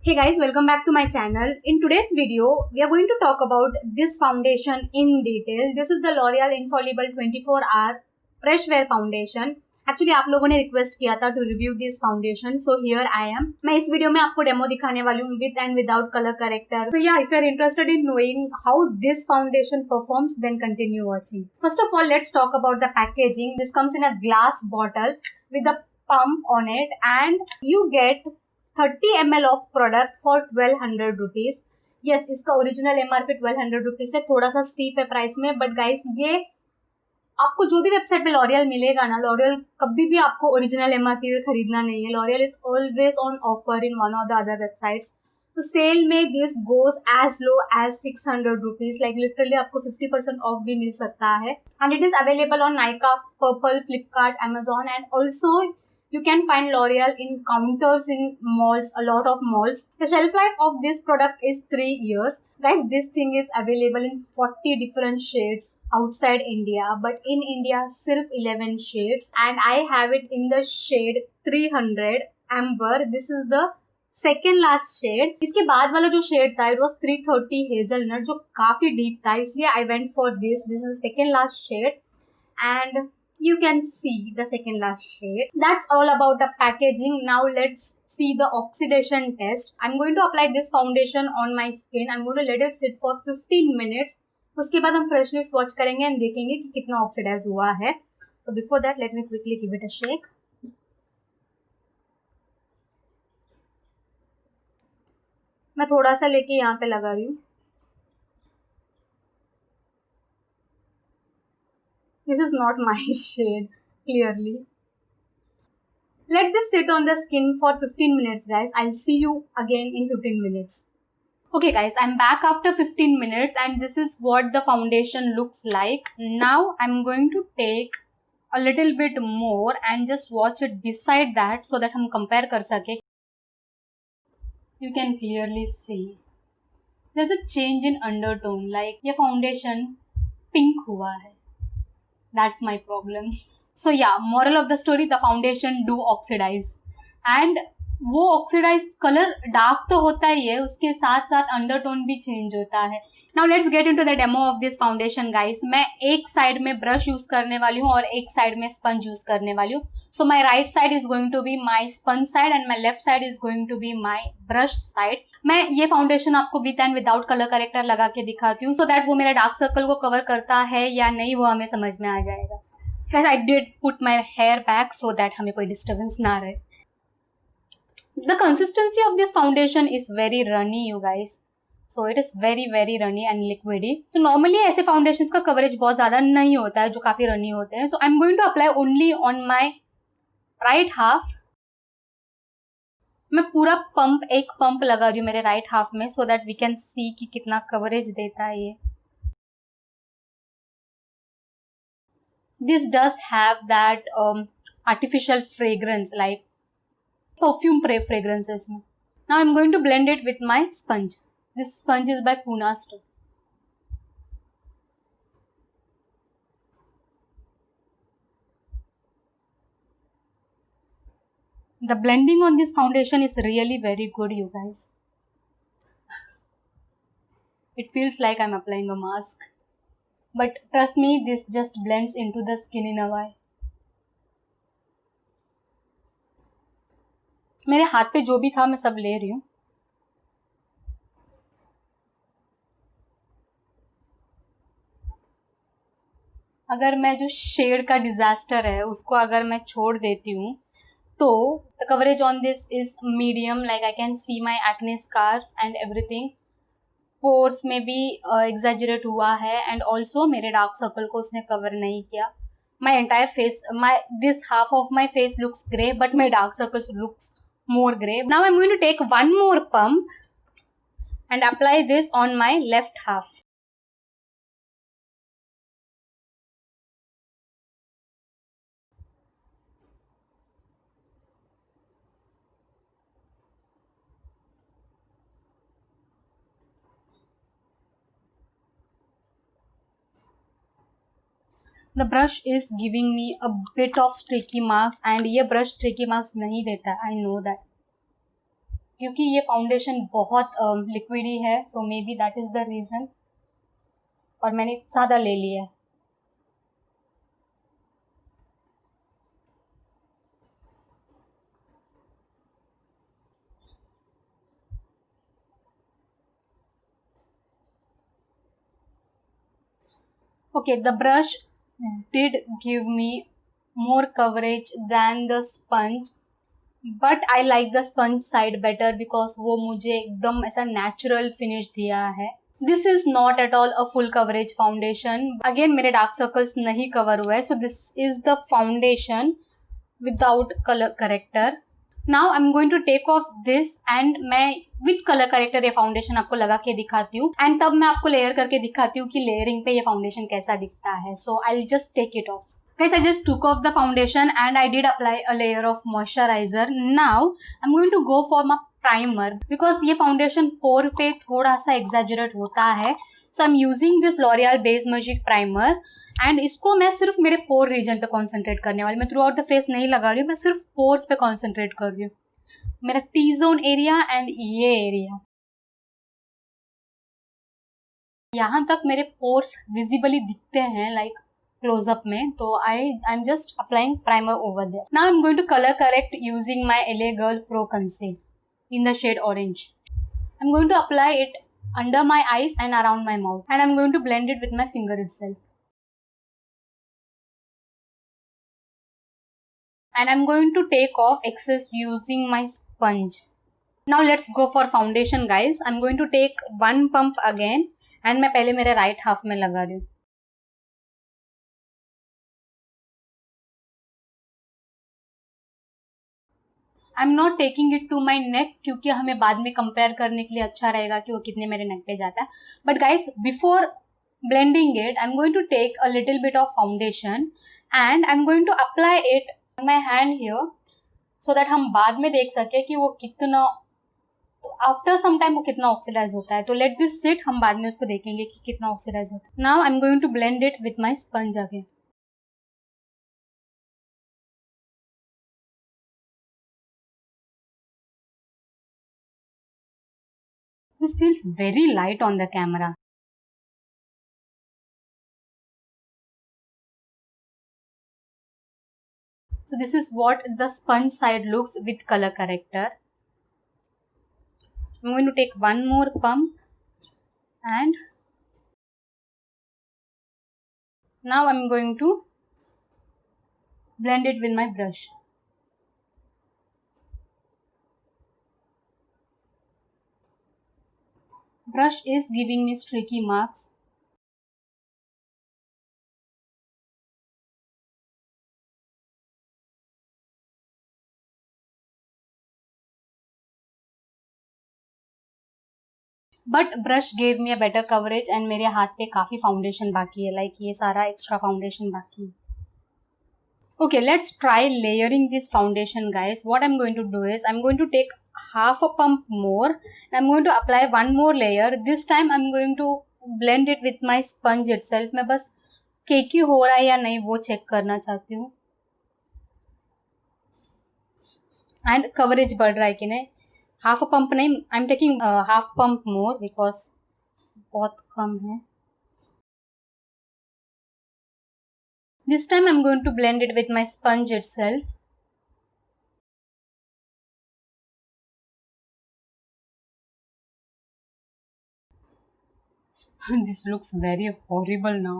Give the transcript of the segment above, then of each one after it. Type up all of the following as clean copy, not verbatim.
Hey guys, welcome back to my channel. In today's video, we are going to talk about this foundation in detail. This is the L'Oreal Infallible 24 Hour Fresh Wear Foundation. Actually, आप लोगों ने request किया था to review this foundation, so here I am. मैं इस video में आपको demo दिखाने वाली हूँ with and without color corrector. So yeah, if you are interested in knowing how this foundation performs, then continue watching. First of all, let's talk about the packaging. This comes in a glass bottle with a pump on it, and you get 30 ml of product for 1200 rupees. Yes, इसका original MRP 1200 rupees है, थोड़ा सा steep है price में, but guys ये आपको जो भी वेबसाइट पे लॉरियल मिलेगा ना, लॉरियल कभी भी आपको ओरिजिनल एमआरपी पे खरीदना नहीं है. L'Oréal is always on offer in one of the other websites. तो सेल में this goes as low as 600 rupees. Like literally आपको 50% ऑफ भी मिल सकता है. And it is available on Nykaa, Purplle, Flipkart, Amazon, and also you can find L'Oreal in counters in malls, a lot of malls. The shelf life of this product is 3 years. Guys, this thing is available in 40 different shades outside India, but in India sirf 11 shades, and I have it in the shade 300 amber. This is the second last shade. इसके बाद वाला जो shade था it was 330 hazelnut, जो काफी deep था, इसलिए I went for this. This is second last shade and you can see the second last shade. That's all about the packaging. Now let's see the oxidation test. I'm going to apply this foundation on my skin. I'm going to let it sit for 15 minutes. उसके बाद हम freshly swatch करेंगे and देखेंगे कि कितना oxidise हुआ है. So before that, let me quickly give it a shake. मैं थोड़ा सा लेके यहाँ पे लगा रही हूँ. This is not my shade, clearly. Let this sit on the skin for 15 minutes, guys. I'll see you again in 15 minutes. Okay, guys, I'm back after 15 minutes and this is what the foundation looks like. Now, I'm going to take a little bit more and just watch it beside that so that हम compare कर सके. You can clearly see. There's a change in undertone. Like, ये foundation pink हुआ है. That's my problem. So yeah, moral of the story, the foundation do oxidize. And वो oxidise colour dark तो होता ही है, उसके साथ साथ अंडरटोन भी चेंज होता है. Now let's get into the demo of this foundation guys. मैं एक साइड में ब्रश यूज करने वाली हूँ और एक साइड में स्पंज यूज करने वाली हूँ. So my right side is going to be my sponge side and my left side is going to be my brush side. मैं ये फाउंडेशन आपको with and without colour corrector लगा के दिखाती हूँ, सो दैट वो मेरा डार्क सर्कल को कवर करता है या नहीं वो हमें समझ में आ जाएगा. Guys, I did put my hair back so that हमें कोई डिस्टर्बेंस ना रहे. The consistency of this foundation is very runny, you guys. So it is very runny and liquidy. So normally ऐसे foundations का coverage बहुत ज़्यादा नहीं होता है जो काफ़ी runny होते हैं. So I'm going to apply only on my right half. मैं पूरा एक पंप लगा रही हूँ मेरे right half में so that we can see कि कितना coverage देता है ये. This does have that artificial fragrance, like perfume fragrances. Now I'm going to blend it with my sponge. This sponge is by Puna Store. The blending on this foundation is really very good, you guys. It feels like I'm applying a mask. But trust me, this just blends into the skin in a while. मेरे हाथ पे जो भी था मैं सब ले रही हूँ. अगर मैं जो शेड का डिजास्टर है उसको अगर मैं छोड़ देती हूँ तो the coverage on this is medium. Like I can see my acne scars and everything. Pores में भी एग्जैजरेट हुआ है एंड ऑल्सो मेरे डार्क सर्कल को उसने कवर नहीं किया. My entire face, this half of my face looks grey but my dark circles looks more gray. Now I'm going to take one more pump and apply this on my left half. The brush is giving me a bit of streaky marks and ये brush streaky marks नहीं देता. I know that. क्योंकि ये foundation बहुत liquidy है, so maybe that is the reason, और मैंने ज़्यादा ले लिया है। Okay, the brush did give me more coverage than the sponge, but I like the sponge side better because वो मुझे एकदम ऐसा natural finish दिया है। This is not at all a full coverage foundation. Again मेरे dark circles नहीं cover हुए, so this is the foundation without color corrector. Now I am going to take off this and मैं with colour corrector ये foundation आपको लगा के दिखाती हूँ, एंड तब मैं आपको लेयर करके दिखाती हूँ कि लेयरिंग पे ये फाउंडेशन कैसा दिखता है। So I just take it off. Guys, I just took off the foundation and I did apply a layer of moisturizer. Now I'm going to go for my primer because ये foundation pore पे थोड़ा सा exaggerate होता है, so I'm using this L'Oreal Base Magic Primer and इसको मैं सिर्फ मेरे पोर रीजन पे कॉन्सेंट्रेट करने वाली, मैं थ्रू आउट द फेस नहीं लगा रही हूँ, मैं सिर्फ पोर्स पे कॉन्सेंट्रेट कर रही हूँ, मेरा टी जोन एरिया एंड ये एरिया, यहाँ तक मेरे पोर्स विजिबली दिखते हैं लाइक क्लोजअप में, तो I am just applying primer over there. Now I am going to colour correct using my LA Girl Pro Conceal in the shade orange. I'm going to apply it under my eyes and around my mouth, and I'm going to blend it with my finger itself. And I'm going to take off excess using my sponge. Now let's go for foundation guys. I'm going to take one pump again and मैं पहले मेरे right half में लगा रही हूँ। I'm not taking it to my neck क्योंकि हमें बाद में compare करने के लिए अच्छा रहेगा कि वो कितने मेरे neck पे जाता है। But guys, before blending it, I'm going to take a little bit of foundation and I'm going to apply it on my hand here so that हम बाद में देख सके कि वो कितना आफ्टर सम टाइम वो कितना ऑक्सीडाइज होता है। तो लेट दिस सिट, हम बाद में उसको देखेंगे कि कितना ऑक्सीडाइज होता है। Now I am going to blend it with my sponge again. This feels very light on the camera. So this is what the sponge side looks with color corrector. I'm going to take one more pump and now I'm going to blend it with my brush. Brush is giving me streaky marks. But brush gave me a better coverage and मेरे हाथ पे काफ़ी foundation बाकी है, like ये सारा extra foundation बाकी है। Okay, let's try layering this foundation guys. What I'm going to do is I'm going to take half a pump more and I'm going to apply one more layer. This time I'm going to blend it with my sponge itself. मैं बस केकी हो रहा है या नहीं वो check करना चाहती हूँ, एंड कवरेज बढ़ रहा है कि नहीं। हाफ अ पंप नहीं, I am taking half pump more because बहुत कम है। This time I'm going to blend it with my sponge itself. This looks very horrible now.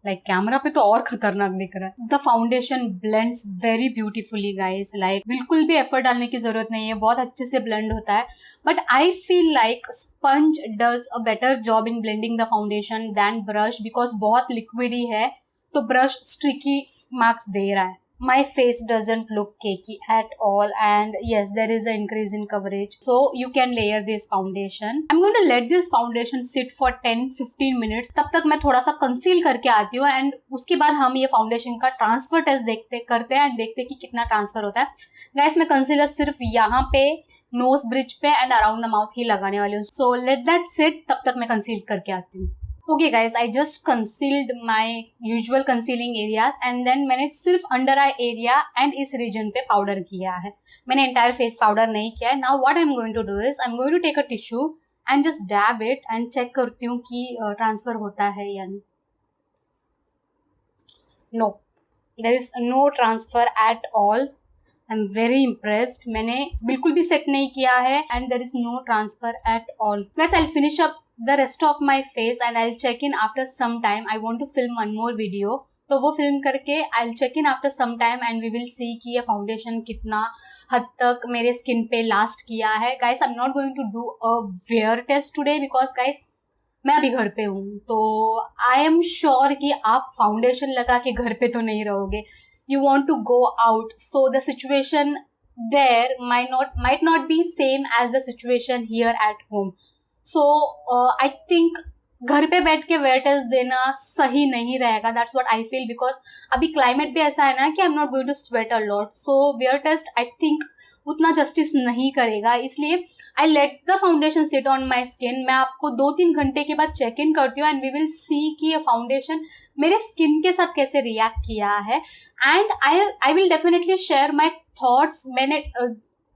Like camera पे तो और खतरनाक दिख रहा है। The foundation blends very beautifully guys. Like बिल्कुल भी एफर्ट डालने की जरूरत नहीं है, बहुत अच्छे से blend होता है। But I feel like sponge does a better job in blending the foundation than brush because बहुत liquidy है, तो brush streaky marks दे रहा है। My face doesn't look cakey at all, and yes, there is an increase in coverage, so you can layer this foundation. I'm going to let this foundation sit for 10-15 minutes. तब तक मैं थोड़ा सा conceal करके आती हूँ and उसके बाद हम ये फाउंडेशन का ट्रांसफर टेस्ट करते हैं एंड देखते हैं कि कितना ट्रांसफर होता है। गाइस, मैं कंसीलर सिर्फ यहाँ पे नोज ब्रिज पे एंड अराउंड द माउथ ही लगाने वाली हूँ, सो लेट दैट सिट, तब तक मैं कंसील करके आती हूँ। Okay guys, I just concealed my usual concealing areas and then मैंने सिर्फ अंडर आई एरिया एंड इस रीजन पे पाउडर किया है. मैंने एंटायर फेस पाउडर नहीं किया है. Now what I am going to do is I am going to take a tissue and just dab it and check करती हूँ कि ट्रांसफर होता है या नहीं. No, there is no transfer at all. I am very impressed. मैंने बिल्कुल भी सेट नहीं किया है and there is no transfer at all. Guys, I will finish up the rest of my face and I'll check in after some time. I want to film one more video, तो वो film करके I'll check in after some time and we will see कि ये foundation कितना हद तक मेरे skin पे लास्ट किया है. Guys, I'm not going to do a wear test today because guys, मैं अभी घर पे हूँ, तो I am sure कि आप फाउंडेशन लगा के घर पे तो नहीं रहोगे. You want to go out, so the situation there might not be same as the situation here at home. So I think घर पे बैठ के वेयर टेस्ट देना सही नहीं रहेगा. That's what I feel because अभी क्लाइमेट भी ऐसा है ना कि I am not going to sweat a lot. So wear test I think उतना जस्टिस नहीं करेगा. इसलिए I let the foundation sit on my skin. मैं आपको 2-3 घंटे के बाद चेक इन करती हूँ एंड वी विल सी कि ये फाउंडेशन मेरे स्किन के साथ कैसे रिएक्ट किया है. And I will definitely share my thoughts. मैंने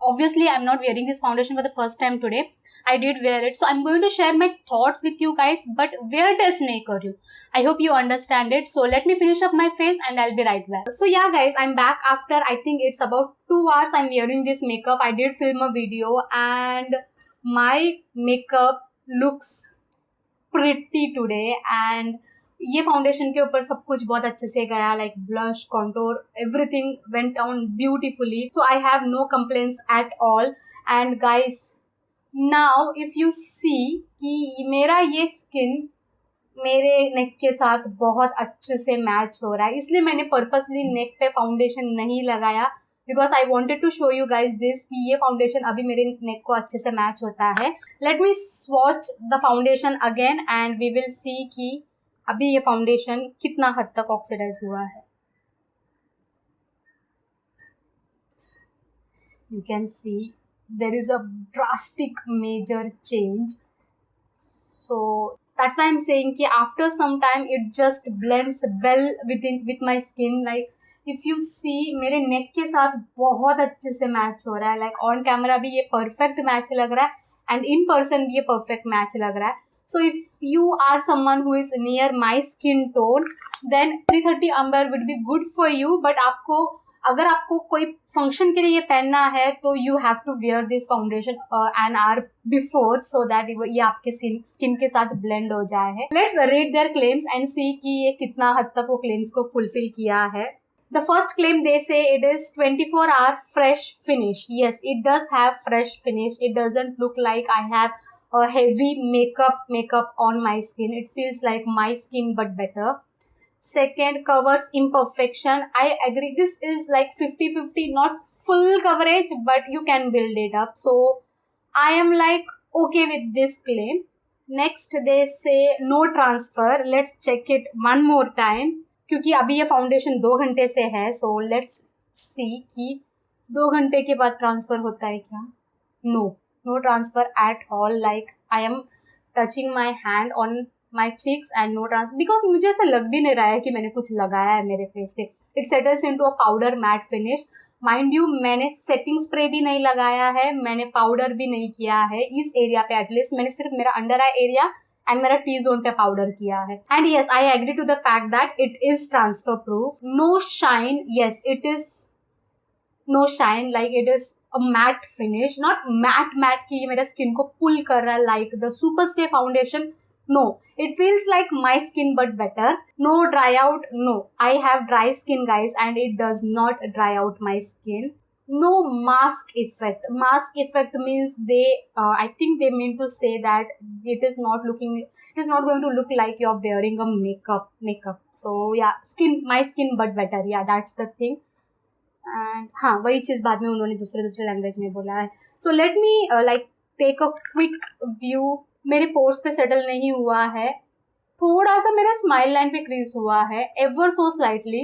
obviously I'm not wearing this foundation for the first time today. I did wear it, so I'm going to share my thoughts with you guys, but wear test nahi kar rahi hu. I hope you understand it. So let me finish up my face and I'll be right back. So yeah guys, I'm back after I think it's about 2 hours I'm wearing this makeup. I did film a video and my makeup looks pretty today and ये foundation के ऊपर सब कुछ बहुत अच्छे से गया. Like blush, contour, everything went on beautifully. So I have no complaints at all. And guys, now if you see कि मेरा ये स्किन मेरे नेक के साथ बहुत अच्छे से मैच हो रहा है, इसलिए मैंने पर्पसली नेक पे फाउंडेशन नहीं लगाया because I wanted to show you guys this कि ये फाउंडेशन अभी मेरे नेक को अच्छे से मैच होता है. Let me swatch the foundation again and we will see कि अभी ये फाउंडेशन कितना हद तक ऑक्सीडाइज हुआ है. You can see there is a drastic major change. So that's why I am saying कि after some time it just blends well with my skin. Like if you see मेरे neck के साथ बहुत अच्छे से match हो रहा है. लाइक ऑन कैमरा भी ये परफेक्ट मैच लग रहा है एंड इन पर्सन भी ये परफेक्ट मैच लग रहा है. So if you are someone who is near my skin tone, then 330 Amber would be good for you. But अगर आपको कोई फंक्शन के लिए ये पहनना है तो you have to wear this foundation an hour before so that ये आपके स्किन के साथ blend हो जाए. Let's read their claims and see कि ये कितना हद तक वो claims को fulfill किया है. The first claim they say it is 24-hour fresh finish. Yes, it does have fresh finish. It doesn't look like I have a heavy makeup on my skin. It feels like my skin but better. Second, covers imperfection. I agree, this is like 50-50, not full coverage but you can build it up. So I am like okay with this claim. Next they say no transfer. Let's check it one more time क्योंकि अभी ये foundation 2 घंटे से है. So let's see कि 2 घंटे के बाद ट्रांसफर होता है क्या. No transfer at all. Like I am touching my hand on my cheeks and no transfer because मुझे ऐसा लग भी नहीं रहा है कि मैंने कुछ लगाया है मेरे फेस पे. It settles into a powder matte finish. Mind you, मैंने सेटिंग स्प्रे भी नहीं लगाया है, मैंने पाउडर भी नहीं किया है इस एरिया पे. एटलीस्ट मैंने सिर्फ मेरा अंडर आई एरिया एंड मेरा टी जोन पे पाउडर किया है. And yes, I agree to the fact that it is transfer proof. No shine. Yes, it is no shine. Like it is a matte finish, not matte कि ये मेरा skin को पुल कर रहा है like the Superstay foundation. No, it feels like my skin but better. No dry out. No, I have dry skin guys and it does not dry out my skin. No mask effect. Mask effect means they I think they mean to say that it is not going to look like you're wearing a makeup. So yeah, my skin but better. Yeah, that's the thing. And हाँ, वही चीज़ बाद में उन्होंने दूसरे language में बोला है. So let me like take a quick view. मेरे पोर्स पे सेटल नहीं हुआ है. थोड़ा सा मेरा स्माइल लाइन पे क्रीज हुआ है, एवर सो स्लाइटली.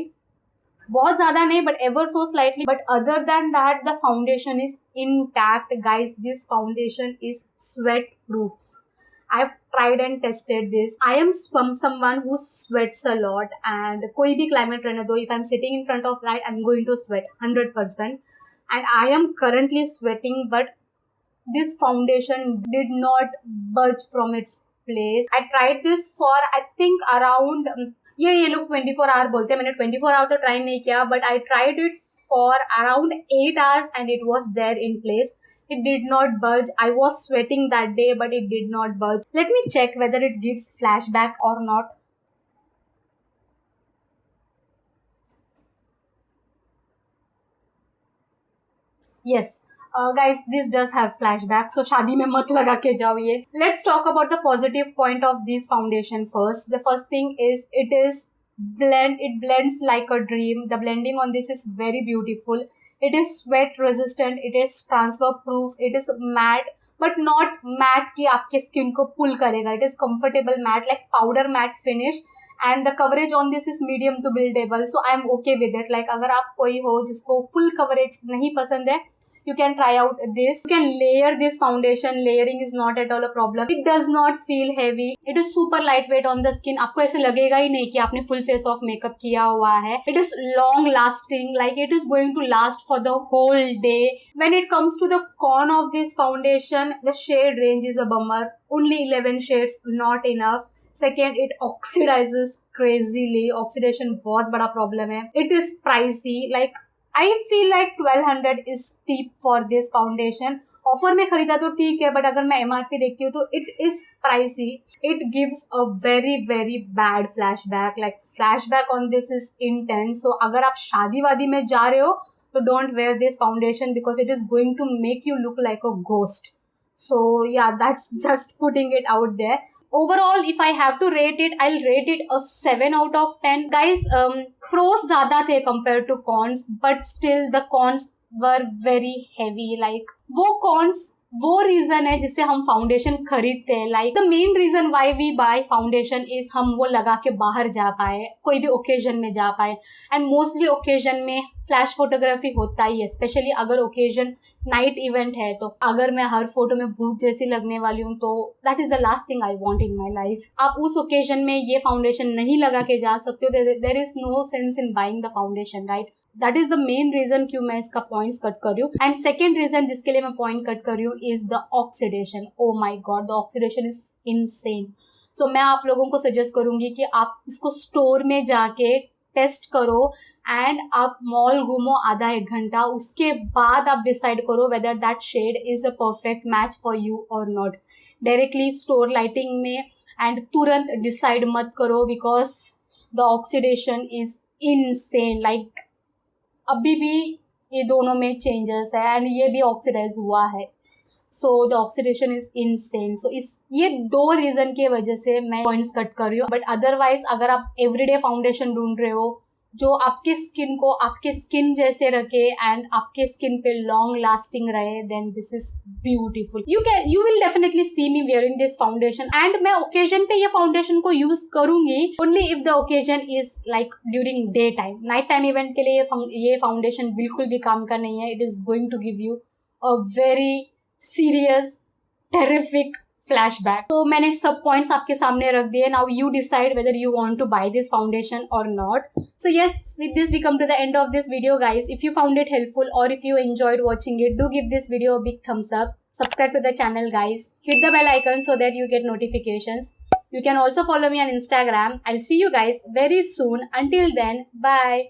बहुत ज़्यादा नहीं but ever so slightly. But other than that the foundation is intact guys. This foundation is sweat proof. I've tried and tested this. I am someone who sweats a lot, and कोई भी climate रहने दो, if I'm sitting in front of light, I'm going to sweat 100%. And I am currently sweating, but this foundation did not budge from its place. I tried this for I think around ये लोग 24 hour बोलते हैं, मैंने 24 hour तो try नहीं किया, but I tried it for around 8 hours and it was there in place. It did not budge. I was sweating that day, but it did not budge. Let me check whether it gives flashback or not. Yes. Guys, this does have flashback, so शादी में मत लगा के जाओ ये. Let's talk about the positive point of this foundation first. The first thing is it blends like a dream. The blending on this is very beautiful. It is sweat resistant, it is transfer proof, it is matte, but not matte कि आपके skin को pull करेगा. It is comfortable matte, like powder matte finish. And the coverage on this is medium to buildable, so I am okay with it. Like अगर आप कोई हो जिसको full coverage नहीं पसंद है, you can try out this. You can layer this foundation. Layering is not at all a problem. It does not feel heavy. It is super lightweight on the skin. आपको ऐसे लगेगा ही नहीं कि आपने full face of makeup किया हुआ है. It is long lasting. Like it is going to last for the whole day. When it comes to the con of this foundation, the shade range is a bummer. Only 11 shades, not enough. Second, it oxidizes crazily. Oxidation बहुत बड़ा problem है. It is pricey. Like I feel like 1200 is steep for this foundation. Offer में खरीदा तो ठीक है, but अगर मैं MRP देखती हूँ तो it is pricey. It gives a very very bad flashback. Like flashback on this is intense. So अगर आप शादी वादी में जा रहे हो तो don't wear this foundation because it is going to make you look like a ghost. So yeah, that's just putting it out there. Overall, if I have to rate it, I'll rate it a 7 out of 10. Guys, pros ज़्यादा थे compared to cons, but still the cons were very heavy. Like वो cons वो reason है जिससे हम foundation खरीदते हैं. Like the main reason why we buy foundation is हम वो लगा के बाहर जा पाए, कोई भी ओकेजन में जा पाए. एंड मोस्टली ओकेजन में फ्लैश फोटोग्राफी होता ही है, स्पेशली अगर ओकेजन नाइट इवेंट है. तो अगर मैं हर फोटो में भूत जैसी लगने वाली हूँ तो that is the last thing I want in my life. आप उस ओकेजन में ये फाउंडेशन नहीं लगा के जा सकते हो, there is no sense in buying the foundation, right. That is the main reason क्यों मैं इसका पॉइंट्स कट कर रही हूँ. एंड सेकेंड रीजन जिसके लिए मैं पॉइंट कट कर रही हूँ is the oxidation. Oh my God, the oxidation is insane. So मैं आप लोगों को सजेस्ट करूंगी कि आप इसको स्टोर में जाके टेस्ट करो एंड आप मॉल घूमो आधा एक घंटा, उसके बाद आप डिसाइड करो whether that shade is a perfect match for you और नॉट. डायरेक्टली स्टोर लाइटिंग में एंड तुरंत डिसाइड मत करो because the oxidation is insane. Like अभी भी ये दोनों में चेंजेस है एंड ये भी ऑक्सीडाइज हुआ है. So the oxidation is insane. So इस ये दो रीजन की वजह से मैं पॉइंट्स कट कर रही हूँ. बट अदरवाइज अगर आप एवरीडे फाउंडेशन ढूंढ रहे हो जो आपके स्किन को आपके स्किन जैसे रखे एंड आपके स्किन पे लॉन्ग लास्टिंग रहे, then this is beautiful. You will definitely see me wearing this foundation. And मैं ओकेजन पे ये फाउंडेशन को यूज करूंगी only if the occasion is like during day time. Night time event के लिए ये फाउंडेशन बिल्कुल भी काम का नहीं है. It is going to give you a very serious terrific flashback. तो मैंने सब पॉइंट्स आपके सामने रख दिए. Now you decide whether you want to buy this foundation or not. So yes, with this we come to the end of this video, guys. If you found it helpful or if you enjoyed watching it, do give this video a big thumbs up. Subscribe to the channel, guys. Hit the bell icon so that you get notifications. You can also follow me on Instagram. I'll see you guys very soon. Until then, bye.